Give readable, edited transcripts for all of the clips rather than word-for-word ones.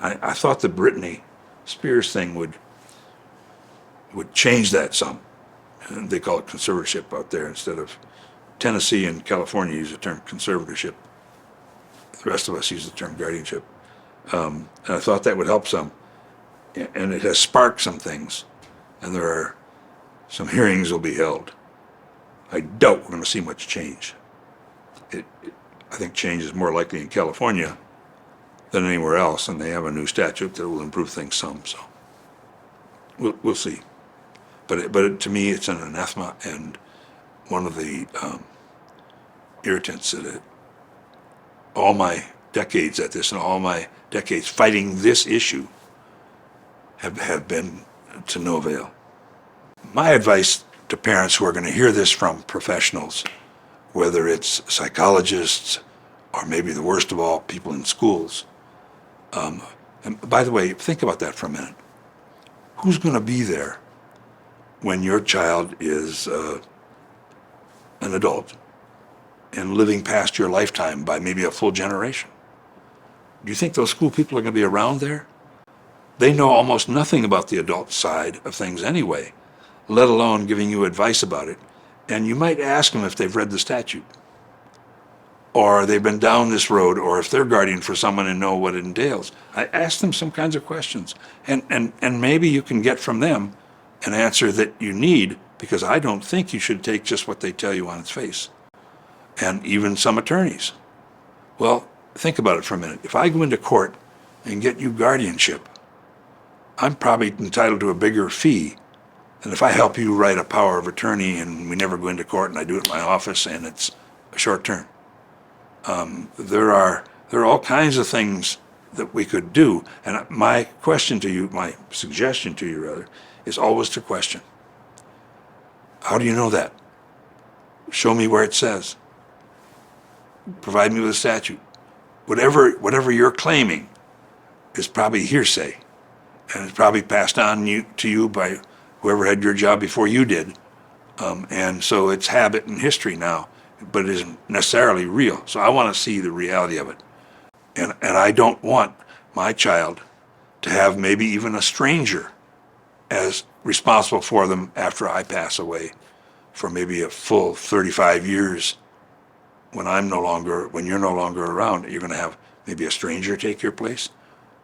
I thought the Britney Spears thing would change that some. And they call it conservatorship out there instead of Tennessee and California use the term conservatorship. The rest of us use the term guardianship. And I thought that would help some. And it has sparked some things. And there are some hearings will be held. I doubt we're going to see much change. I think change is more likely in California than anywhere else, and they have a new statute that will improve things some. So we'll see. But to me, it's an anathema and one of the irritants that all my decades at this and all my decades fighting this issue have been to no avail. My advice to parents who are going to hear this from professionals, whether it's psychologists or maybe the worst of all, people in schools. And by the way, think about that for a minute. Who's going to be there when your child is an adult and living past your lifetime by maybe a full generation? Do you think those school people are going to be around there? They know almost nothing about the adult side of things anyway, let alone giving you advice about it. And you might ask them if they've read the statute, or they've been down this road, or if they're guardian for someone and know what it entails. I ask them some kinds of questions, and maybe you can get from them an answer that you need, because I don't think you should take just what they tell you on its face. And even some attorneys. Well, think about it for a minute. If I go into court and get you guardianship, I'm probably entitled to a bigger fee than if I help you write a power of attorney and we never go into court and I do it in my office and it's a short term. There are all kinds of things that we could do. And my question to you, my suggestion to you rather, is always to question. How do you know that? Show me where it says. Provide me with a statute. Whatever you're claiming is probably hearsay, and it's probably passed on to you by whoever had your job before you did. And so it's habit and history now, but it isn't necessarily real. So I want to see the reality of it. And I don't want my child to have maybe even a stranger as responsible for them after I pass away for maybe a full 35 years. When you're no longer around, you're going to have maybe a stranger take your place.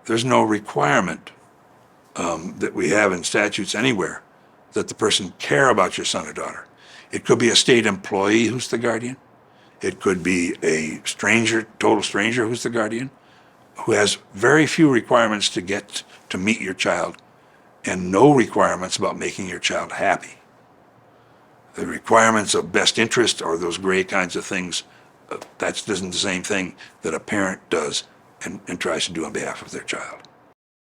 There's no requirement that we have in statutes anywhere that the person care about your son or daughter. It could be a state employee who's the guardian. It could be a stranger, total stranger who's the guardian, who has very few requirements to get to meet your child and no requirements about making your child happy. The requirements of best interest or those gray kinds of things, that isn't the same thing that a parent does and tries to do on behalf of their child.